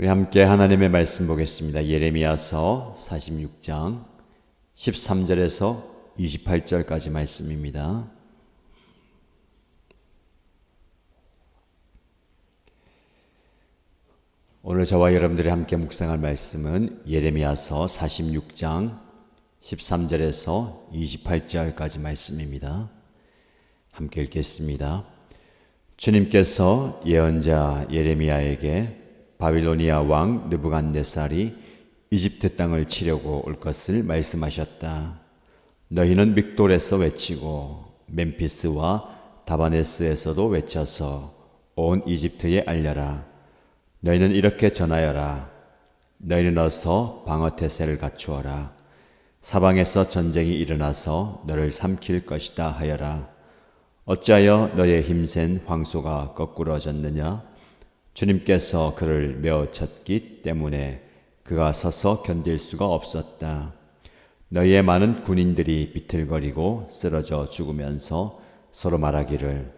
우리 함께 하나님의 말씀 보겠습니다. 예레미야서 46장 13절에서 28절까지 말씀입니다. 오늘 저와 여러분들이 함께 묵상할 말씀은 예레미야서 46장 13절에서 28절까지 말씀입니다. 함께 읽겠습니다. 주님께서 예언자 예레미야에게 바빌로니아 왕 느부갓네살이 이집트 땅을 치려고 올 것을 말씀하셨다. 너희는 믹돌에서 외치고 멤피스와 다바네스에서도 외쳐서 온 이집트에 알려라. 너희는 이렇게 전하여라. 너희는 어서 방어태세를 갖추어라. 사방에서 전쟁이 일어나서 너를 삼킬 것이다 하여라. 어찌하여 너의 힘센 황소가 거꾸러졌느냐? 주님께서 그를 메어 쳤기 때문에 그가 서서 견딜 수가 없었다. 너희의 많은 군인들이 비틀거리고 쓰러져 죽으면서 서로 말하기를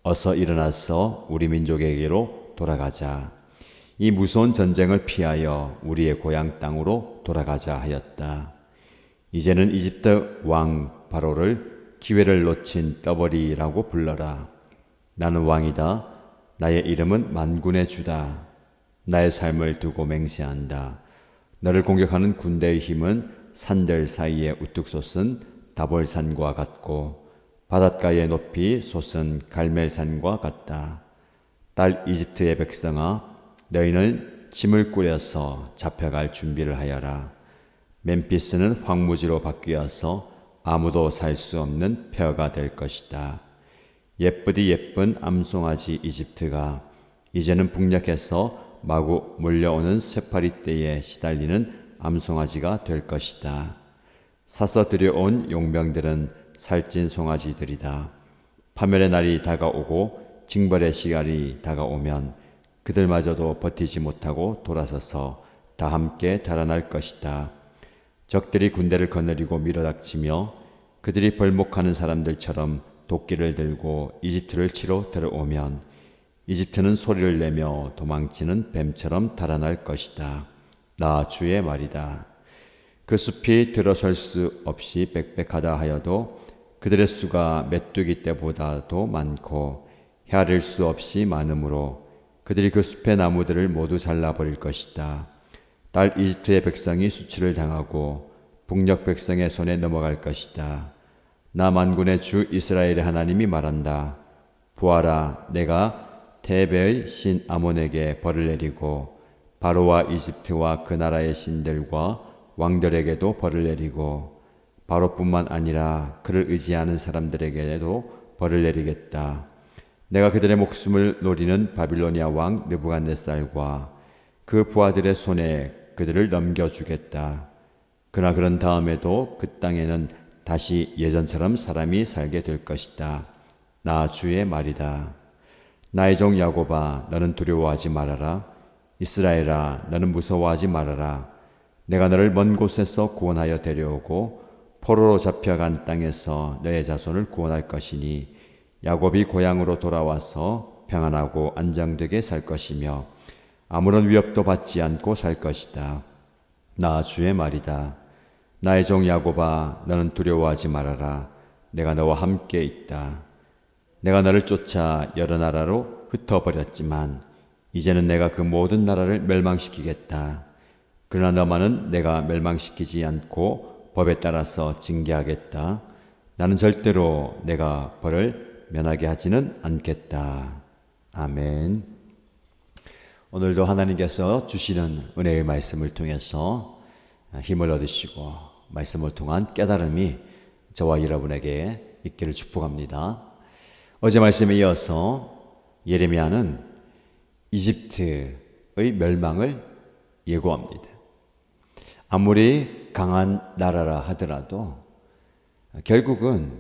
어서 일어나서 우리 민족에게로 돌아가자. 이 무서운 전쟁을 피하여 우리의 고향 땅으로 돌아가자 하였다. 이제는 이집트 왕 바로를 기회를 놓친 떠버리라고 불러라. 나는 왕이다. 나의 이름은 만군의 주다. 나의 삶을 두고 맹세한다. 너를 공격하는 군대의 힘은 산들 사이에 우뚝 솟은 다볼산과 같고 바닷가의 높이 솟은 갈멜산과 같다. 딸 이집트의 백성아, 너희는 짐을 꾸려서 잡혀갈 준비를 하여라. 멤피스는 황무지로 바뀌어서 아무도 살 수 없는 폐허가 될 것이다. 예쁘디 예쁜 암송아지 이집트가 이제는 북녘에서 마구 몰려오는 쇠파리 떼에 시달리는 암송아지가 될 것이다. 사서 들여온 용병들은 살찐 송아지들이다. 파멸의 날이 다가오고 징벌의 시간이 다가오면 그들마저도 버티지 못하고 돌아서서 다 함께 달아날 것이다. 적들이 군대를 거느리고 밀어닥치며 그들이 벌목하는 사람들처럼 도끼를 들고 이집트를 치러 들어오면 이집트는 소리를 내며 도망치는 뱀처럼 달아날 것이다. 나 주의 말이다. 그 숲이 들어설 수 없이 빽빽하다 하여도 그들의 수가 메뚜기 떼보다도 많고 헤아릴 수 없이 많으므로 그들이 그 숲의 나무들을 모두 잘라버릴 것이다. 딸 이집트의 백성이 수치를 당하고 북녘 백성의 손에 넘어갈 것이다. 나 만군의 주 이스라엘의 하나님이 말한다. 보아라, 내가 테베의 신 아몬에게 벌을 내리고 바로와 이집트와 그 나라의 신들과 왕들에게도 벌을 내리고 바로뿐만 아니라 그를 의지하는 사람들에게도 벌을 내리겠다. 내가 그들의 목숨을 노리는 바빌로니아 왕 느부갓네살과 그 부하들의 손에 그들을 넘겨주겠다. 그러나 그런 다음에도 그 땅에는 다시 예전처럼 사람이 살게 될 것이다. 나 주의 말이다. 나의 종 야곱아, 너는 두려워하지 말아라. 이스라엘아, 너는 무서워하지 말아라. 내가 너를 먼 곳에서 구원하여 데려오고 포로로 잡혀간 땅에서 너의 자손을 구원할 것이니 야곱이 고향으로 돌아와서 평안하고 안정되게 살 것이며 아무런 위협도 받지 않고 살 것이다. 나 주의 말이다. 나의 종 야곱아, 너는 두려워하지 말아라. 내가 너와 함께 있다. 내가 너를 쫓아 여러 나라로 흩어버렸지만 이제는 내가 그 모든 나라를 멸망시키겠다. 그러나 너만은 내가 멸망시키지 않고 법에 따라서 징계하겠다. 나는 절대로 내가 벌을 면하게 하지는 않겠다. 아멘. 오늘도 하나님께서 주시는 은혜의 말씀을 통해서 힘을 얻으시고 말씀을 통한 깨달음이 저와 여러분에게 있기를 축복합니다. 어제 말씀에 이어서 예레미야는 이집트의 멸망을 예고합니다. 아무리 강한 나라라 하더라도 결국은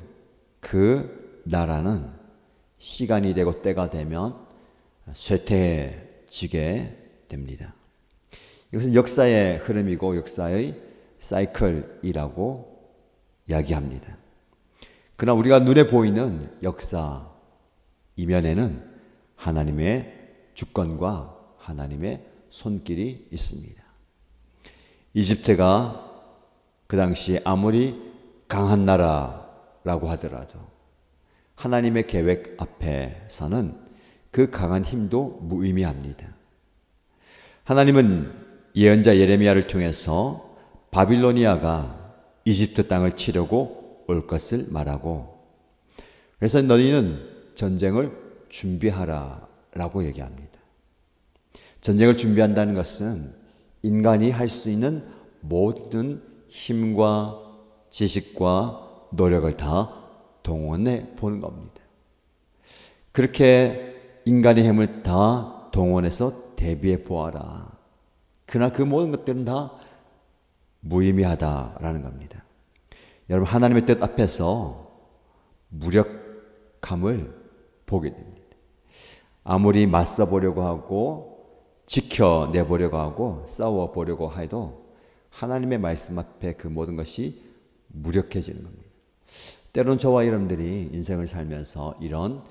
그 나라는 시간이 되고 때가 되면 쇠퇴해지게 됩니다. 이것은 역사의 흐름이고 역사의 사이클이라고 이야기합니다. 그러나 우리가 눈에 보이는 역사 이면에는 하나님의 주권과 하나님의 손길이 있습니다. 이집트가 그 당시 아무리 강한 나라라고 하더라도 하나님의 계획 앞에서는 그 강한 힘도 무의미합니다. 하나님은 예언자 예레미야를 통해서 바빌로니아가 이집트 땅을 치려고 올 것을 말하고, 그래서 너희는 전쟁을 준비하라 라고 얘기합니다. 전쟁을 준비한다는 것은 인간이 할 수 있는 모든 힘과 지식과 노력을 다 동원해 보는 겁니다. 그렇게 인간의 힘을 다 동원해서 대비해 보아라. 그러나 그 모든 것들은 다 무의미하다라는 겁니다. 여러분, 하나님의 뜻 앞에서 무력함을 보게 됩니다. 아무리 맞서 보려고 하고 지켜내보려고 하고 싸워보려고 해도 하나님의 말씀 앞에 그 모든 것이 무력해지는 겁니다. 때로는 저와 여러분들이 인생을 살면서 이런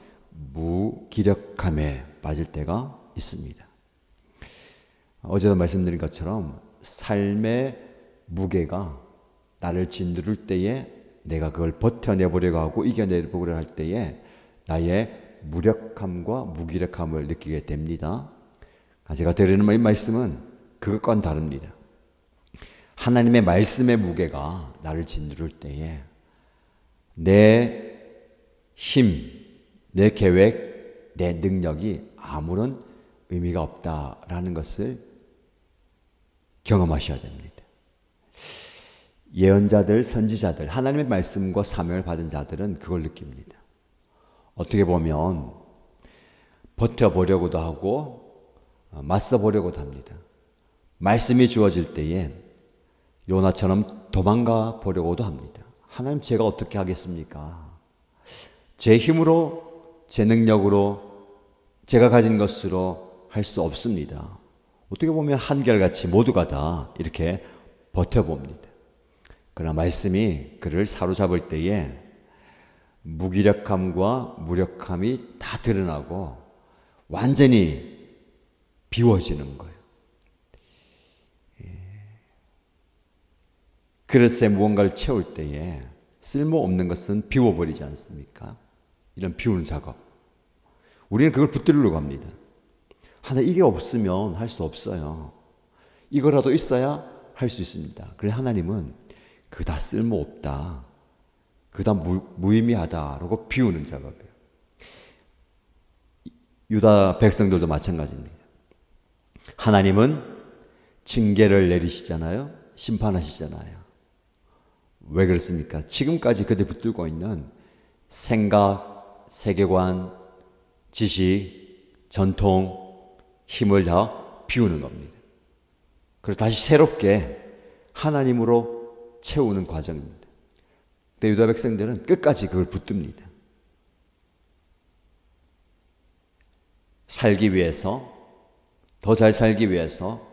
무기력함에 빠질 때가 있습니다. 어제도 말씀드린 것처럼 삶의 무게가 나를 짓누를 때에 내가 그걸 버텨내보려고 하고 이겨내보려고 할 때에 나의 무력함과 무기력함을 느끼게 됩니다. 제가 드리는 이 말씀은 그것과는 다릅니다. 하나님의 말씀의 무게가 나를 짓누를 때에 내 힘, 내 계획, 내 능력이 아무런 의미가 없다라는 것을 경험하셔야 됩니다. 예언자들, 선지자들, 하나님의 말씀과 사명을 받은 자들은 그걸 느낍니다. 어떻게 보면 버텨보려고도 하고 맞서보려고도 합니다. 말씀이 주어질 때에 요나처럼 도망가 보려고도 합니다. 하나님, 제가 어떻게 하겠습니까? 제 힘으로, 제 능력으로, 제가 가진 것으로 할 수 없습니다. 어떻게 보면 한결같이 모두가 다 이렇게 버텨봅니다. 그러나 말씀이 그를 사로잡을 때에 무기력함과 무력함이 다 드러나고 완전히 비워지는 거예요. 그릇에 무언가를 채울 때에 쓸모없는 것은 비워버리지 않습니까? 이런 비우는 작업. 우리는 그걸 붙들려고 합니다. 하나, 이게 없으면 할 수 없어요. 이거라도 있어야 할 수 있습니다. 그래서 하나님은 그거 다 쓸모없다, 그거 다 무의미하다라고 비우는 작업이에요. 유다 백성들도 마찬가지입니다. 하나님은 징계를 내리시잖아요. 심판하시잖아요. 왜 그렇습니까? 지금까지 그들 붙들고 있는 생각, 세계관, 지식, 전통, 힘을 다 비우는 겁니다. 그리고 다시 새롭게 하나님으로 채우는 과정입니다. 근데 유다 백성들은 끝까지 그걸 붙듭니다. 살기 위해서, 더 잘 살기 위해서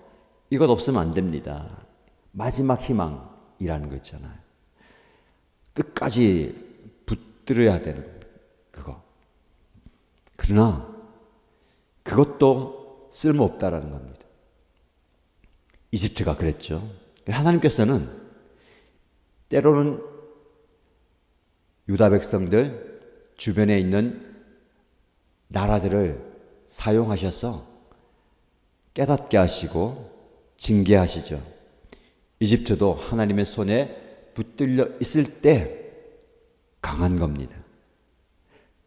이것 없으면 안 됩니다. 마지막 희망이라는 거 있잖아요. 끝까지 붙들어야 되는 그거. 그러나 그것도 쓸모없다라는 겁니다. 이집트가 그랬죠. 하나님께서는 때로는 유다 백성들 주변에 있는 나라들을 사용하셔서 깨닫게 하시고 징계하시죠. 이집트도 하나님의 손에 붙들려 있을 때 강한 겁니다.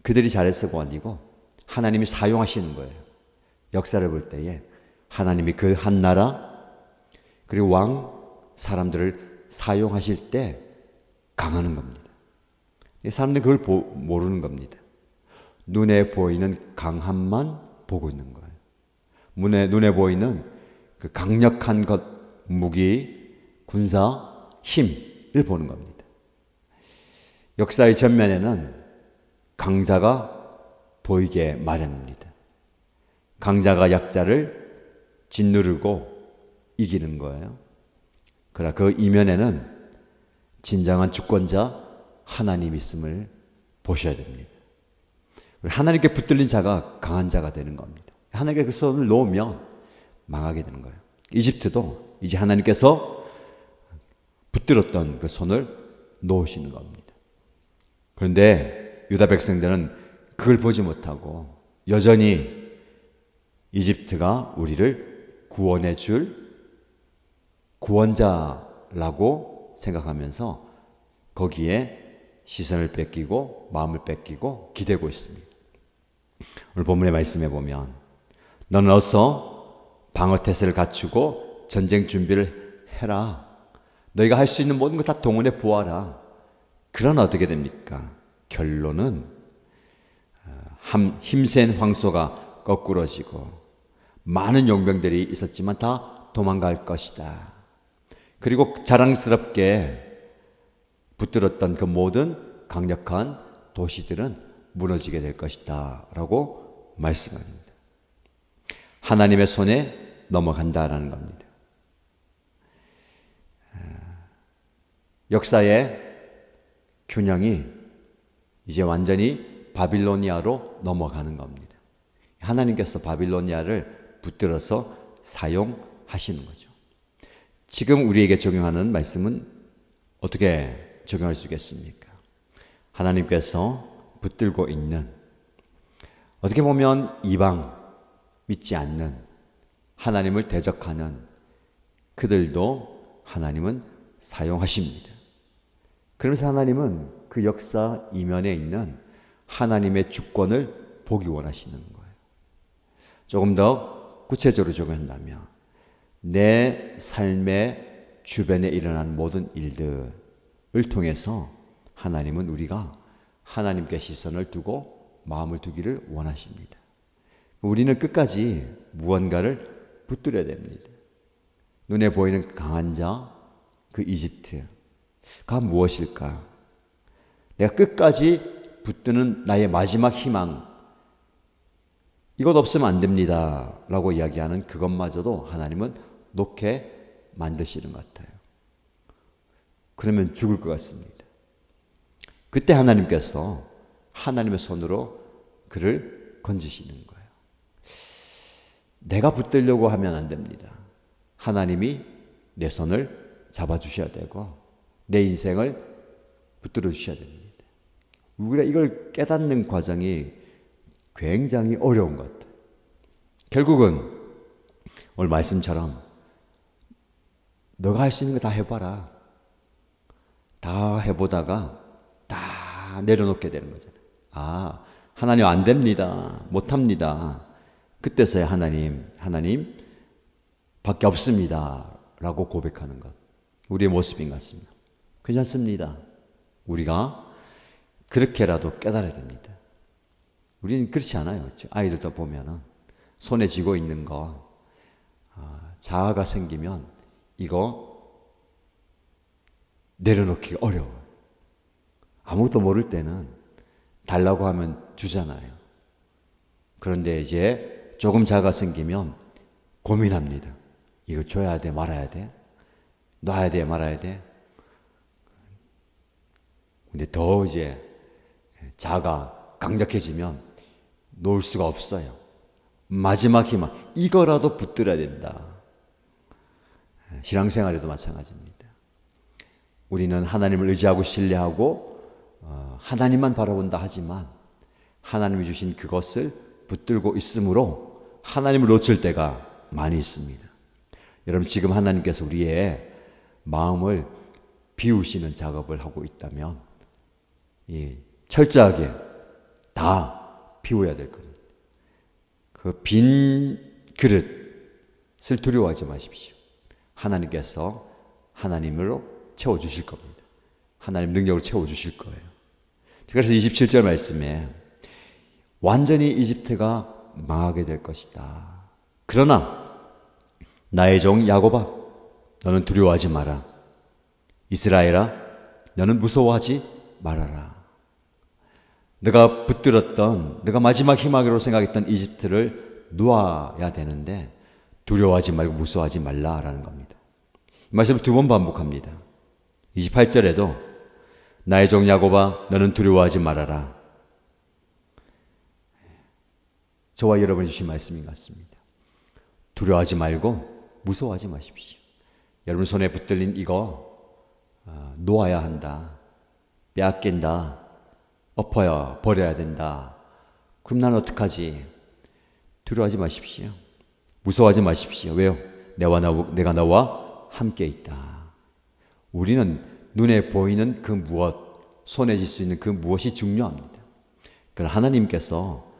그들이 잘해서가 아니고 하나님이 사용하시는 거예요. 역사를 볼 때에 하나님이 그 한 나라 그리고 왕 사람들을 사용하실 때 강하는 겁니다. 사람들이 그걸 모르는 겁니다. 눈에 보이는 강함만 보고 있는 거예요. 눈에 보이는 그 강력한 것, 무기, 군사, 힘을 보는 겁니다. 역사의 전면에는 강자가 보이게 마련입니다. 강자가 약자를 짓누르고 이기는 거예요. 그러나 그 이면에는 진정한 주권자 하나님 있음을 보셔야 됩니다. 하나님께 붙들린 자가 강한 자가 되는 겁니다. 하나님께 그 손을 놓으면 망하게 되는 거예요. 이집트도 이제 하나님께서 붙들었던 그 손을 놓으시는 겁니다. 그런데 유다 백성들은 그걸 보지 못하고 여전히 이집트가 우리를 구원해 줄 구원자라고 생각하면서 거기에 시선을 뺏기고 마음을 뺏기고 기대고 있습니다. 오늘 본문의 말씀에 보면 너는 어서 방어태세를 갖추고 전쟁 준비를 해라. 너희가 할 수 있는 모든 것 다 동원해 보아라. 그러나 어떻게 됩니까? 결론은 힘센 황소가 거꾸러지고 많은 용병들이 있었지만 다 도망갈 것이다. 그리고 자랑스럽게 붙들었던 그 모든 강력한 도시들은 무너지게 될 것이다 라고 말씀합니다. 하나님의 손에 넘어간다라는 겁니다. 역사의 균형이 이제 완전히 바빌로니아로 넘어가는 겁니다. 하나님께서 바빌로니아를 붙들어서 사용하시는 거죠. 지금 우리에게 적용하는 말씀은 어떻게 적용할 수 있겠습니까? 하나님께서 붙들고 있는, 어떻게 보면 이방, 믿지 않는, 하나님을 대적하는 그들도 하나님은 사용하십니다. 그러면서 하나님은 그 역사 이면에 있는 하나님의 주권을 보기 원하시는 거예요. 조금 더 구체적으로 적용한다면 내 삶의 주변에 일어나는 모든 일들을 통해서 하나님은 우리가 하나님께 시선을 두고 마음을 두기를 원하십니다. 우리는 끝까지 무언가를 붙들어야 됩니다. 눈에 보이는 강한 자, 그 이집트가 무엇일까? 내가 끝까지 붙드는 나의 마지막 희망, 이것 없으면 안 됩니다 라고 이야기하는 그것마저도 하나님은 놓게 만드시는 것 같아요. 그러면 죽을 것 같습니다. 그때 하나님께서 하나님의 손으로 그를 건지시는 거예요. 내가 붙들려고 하면 안 됩니다. 하나님이 내 손을 잡아주셔야 되고 내 인생을 붙들어 주셔야 됩니다. 우리가 이걸 깨닫는 과정이 굉장히 어려운 것 같아요. 결국은 오늘 말씀처럼 너가 할 수 있는 거 다 해봐라. 다 해보다가 다 내려놓게 되는 거잖아요. 아, 하나님 안 됩니다. 못합니다. 그때서야 하나님 밖에 없습니다 라고 고백하는 것, 우리의 모습인 것 같습니다. 괜찮습니다. 우리가 그렇게라도 깨달아야 됩니다. 우리는 그렇지 않아요. 그렇죠? 아이들도 보면은 손에 쥐고 있는 거 자아가 생기면 이거 내려놓기가 어려워요. 아무것도 모를 때는 달라고 하면 주잖아요. 그런데 이제 조금 자아가 생기면 고민합니다. 이거 줘야 돼, 말아야 돼? 놔야 돼, 말아야 돼? 근데 더 이제 자아가 강력해지면 놓을 수가 없어요. 마지막 희망, 이거라도 붙들어야 된다. 신앙생활에도 마찬가지입니다. 우리는 하나님을 의지하고 신뢰하고 하나님만 바라본다 하지만 하나님이 주신 그것을 붙들고 있으므로 하나님을 놓칠 때가 많이 있습니다. 여러분, 지금 하나님께서 우리의 마음을 비우시는 작업을 하고 있다면 철저하게 다 비워야 될 겁니다. 그 빈 그릇을 두려워하지 마십시오. 하나님께서 하나님으로 채워주실 겁니다. 하나님 능력으로 채워주실 거예요. 그래서 27절 말씀에 완전히 이집트가 망하게 될 것이다. 그러나 나의 종 야곱아, 너는 두려워하지 마라. 이스라엘아, 너는 무서워하지 말아라. 내가 붙들었던, 내가 마지막 희망으로 생각했던 이집트를 놓아야 되는데 두려워하지 말고 무서워하지 말라라는 겁니다. 이 말씀을 두 번 반복합니다. 28절에도 나의 종 야곱아, 너는 두려워하지 말아라. 저와 여러분이 주신 말씀인 것 같습니다. 두려워하지 말고 무서워하지 마십시오. 여러분 손에 붙들린 이거 놓아야 한다. 빼앗긴다. 엎어야 버려야 된다. 그럼 난 어떡하지? 두려워하지 마십시오. 무서워하지 마십시오. 왜요? 내가 너와 함께 있다. 우리는 눈에 보이는 그 무엇, 손에 쥘 수 있는 그 무엇이 중요합니다. 그러나 하나님께서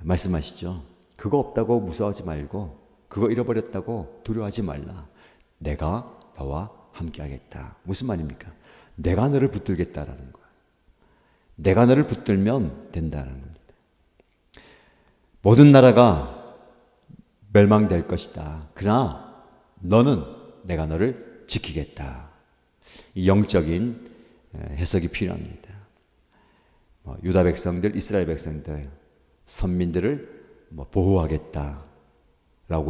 말씀하시죠. 그거 없다고 무서워하지 말고, 그거 잃어버렸다고 두려워하지 말라. 내가 너와 함께 하겠다. 무슨 말입니까? 내가 너를 붙들겠다라는 거예요. 내가 너를 붙들면 된다는 겁니다. 모든 나라가 멸망될 것이다. 그러나 너는 내가 너를 지키겠다. 이 영적인 해석이 필요합니다. 유다 백성들, 이스라엘 백성들, 선민들을 보호하겠다라고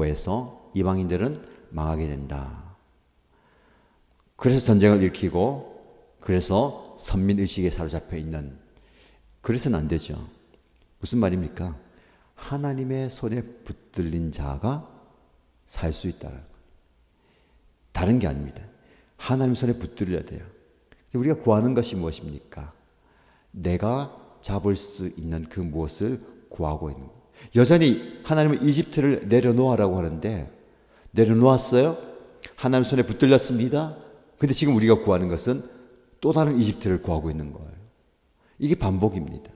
해서 이방인들은 망하게 된다. 그래서 전쟁을 일으키고 그래서 선민의식에 사로잡혀 있는, 그래서는 안 되죠. 무슨 말입니까? 하나님의 손에 붙들린 자가 살 수 있다. 다른 게 아닙니다. 하나님 손에 붙들려야 돼요. 우리가 구하는 것이 무엇입니까? 내가 잡을 수 있는 그 무엇을 구하고 있는 거예요. 여전히 하나님은 이집트를 내려놓으라고 하는데 내려놓았어요? 하나님 손에 붙들렸습니다. 근데 지금 우리가 구하는 것은 또 다른 이집트를 구하고 있는 거예요. 이게 반복입니다.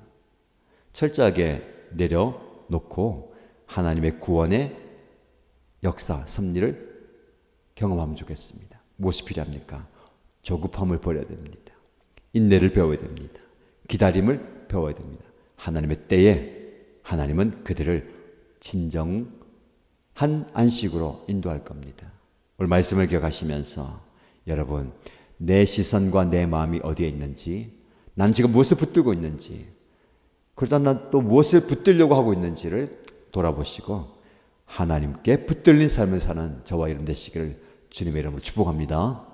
철저하게 내려놓고 하나님의 구원의 역사, 섭리를 경험하면 좋겠습니다. 무엇이 필요합니까? 조급함을 버려야 됩니다. 인내를 배워야 됩니다. 기다림을 배워야 됩니다. 하나님의 때에 하나님은 그들을 진정한 안식으로 인도할 겁니다. 오늘 말씀을 기억하시면서 여러분, 내 시선과 내 마음이 어디에 있는지, 난 지금 무엇을 붙들고 있는지, 그러다 난 또 무엇을 붙들려고 하고 있는지를 돌아보시고 하나님께 붙들린 삶을 사는 저와 여러분 되시기를 주님의 이름으로 축복합니다.